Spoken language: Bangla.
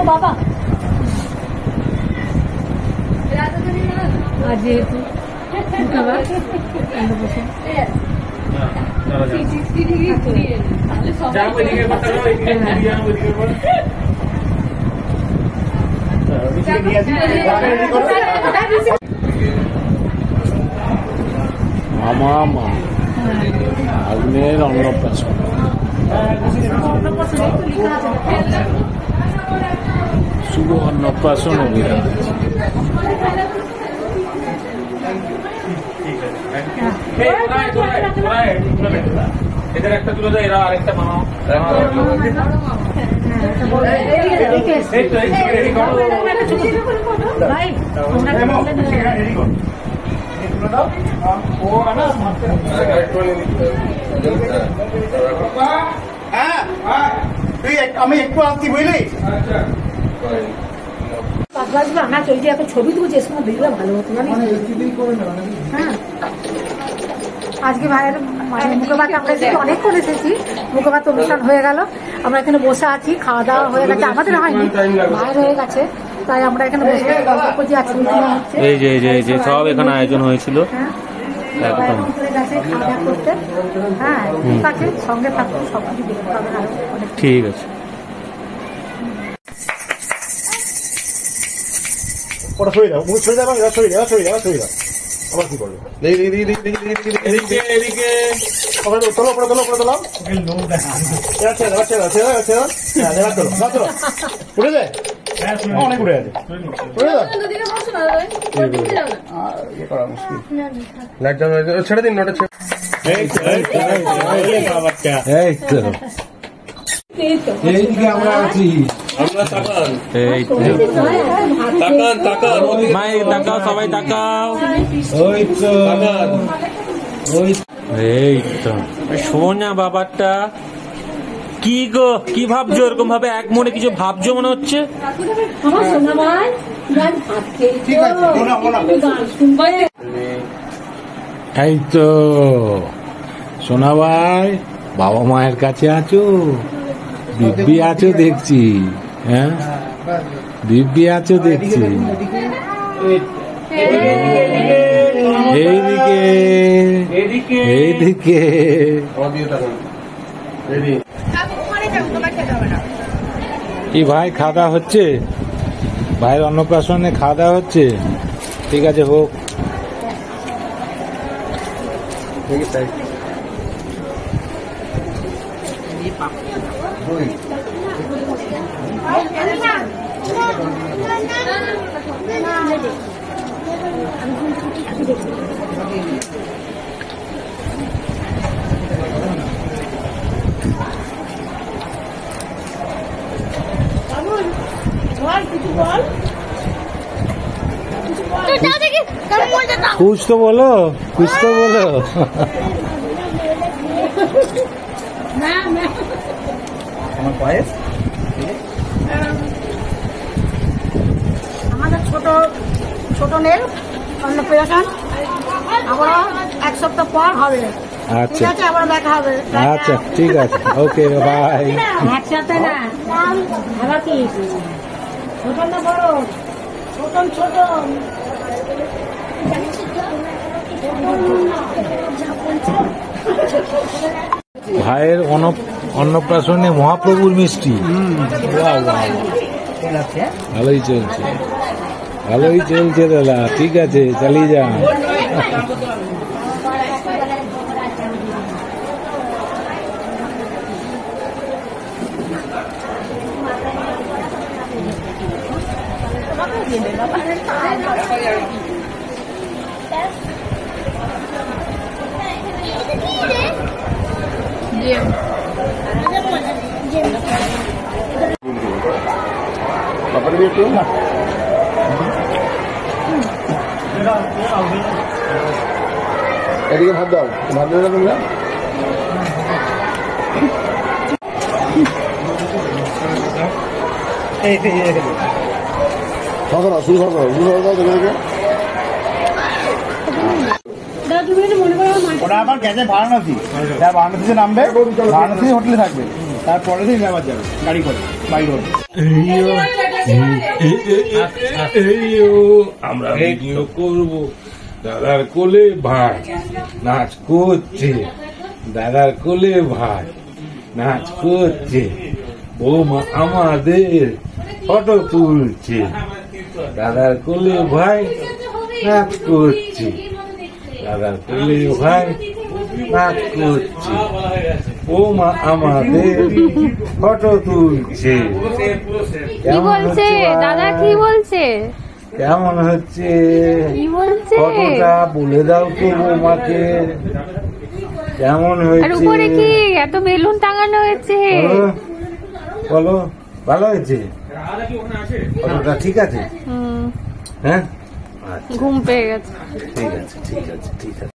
বাবা আর যেহেতু মামা আগুনের অন্নপ্রাশন শুভ অন্নপ্রাশন অভিযান। এদের একটা তুলে দেয়, এরা আরেকটা মামা আমি একটু আসছি বুঝলি। না চলছে এত ছবি তুলছে, সময় দেখলে ভালো হতো জানি। হ্যাঁ আজকে ভাইয়ের মুখোপাধ্য আমরা এসেছি, অনেকক্ষণ এসেছি, মুখোপাধ্য অনুষ্ঠান হয়ে গেল, আমরা এখানে বসে আছি, খাওয়া দাওয়া হয়ে গেছে, আমাদের হয়নি, ভাইয়ের হয়ে গেছে, তাই আমরা এখানে বসে গল্প করছি। আজকে এই যে সব এখানে আয়োজন হয়েছিল একদম খাওয়া দাওয়া করতে। হ্যাঁ ঠিক আছে, সঙ্গে থাকতে সব কিছু দেখতে হবে। ঠিক আছে। ওটা সরিয়ে দাও, মুখ সরিয়ে দাও, এবার সরিয়ে দাও, সরিয়ে দাও, সরিয়ে দাও। আবার কি করবে? তোলো, পরে তোলো, পরে তোলো। উঠে যায়, অনেক উঠে আছে। ছেড়ে দিন, ওটা ছেড়ে। এইদিকে আমরা আছি। তাকাও সবাই তাকাও। ওই তো এই তো সোনা বাবারটা। কি গো, কি ভাবছো? এরকম ভাবে এক মনে কিছু ভাবছো মনে হচ্ছে। এই তো সোনা ভাই, বাবা মায়ের কাছে আছো, দিব্যি আছো দেখছি। হ্যাঁ দিব্যি আছো দেখছি। এইদিকে এইদিকে কি ভাই, খাওয়া দাওয়া হচ্ছে? ভাইয়ের অন্নপ্রাশনে খাওয়া দাওয়া হচ্ছে? ঠিক আছে, হোক। कुछ तो बोलो, कुछ तो बोलो। আমাদের ছোট মেয়ের অন্নপ্রাশন আবার এক সপ্তাহ পর হবে। ঠিক আছে, আবার দেখা হবে। আচ্ছা ঠিক আছে, ওকে বাই। একসাথে না, আবার কি ছোট না বড়? ছোট ভাইয়ের অন্নপ্রাশনে মহাপ্রভুর মিষ্টি। ভালোই চলছে, ভালোই চলছে দাদা। ঠিক আছে, চালিয়ে যান। এদিকে ভাত দাও, ভাত দেবে তোমরা। শুরু করো, দেখে দেখে। ওটা আমার গ্যাসে বারাণসী, বারাণসীতে নামবে, বারাণসী হোটেলে থাকবে, তারপরে দিন আবার যাবে গাড়ি করে। আমরা ভিডিও করব। দাদার কোলে ভাই নাচ করছে, দাদার কোলে ভাই নাচ করছে, বৌমা আমাদের ফটো তুলছে, দাদার কোলে ভাই নাচ করছে, দাদার কোলে ভাই নাচ করছে, বৌমা আমাদের ফটো তুলছে। কি বলছে দাদা, কি বলছে, কেমন হচ্ছে কি বলছে? ফটোটা বলে দাও তো বৌমাকে, কেমন আর হয়েছে? উপরে কি এত বেলুন টাঙানো হয়েছে? বলো, বলো ভালো হয়েছে ফটোটা? ঠিক আছে, হুম, হ্যাঁ আচ্ছা ঘুম পেয়ে গেছে। ঠিক আছে ঠিক আছে ঠিক আছে।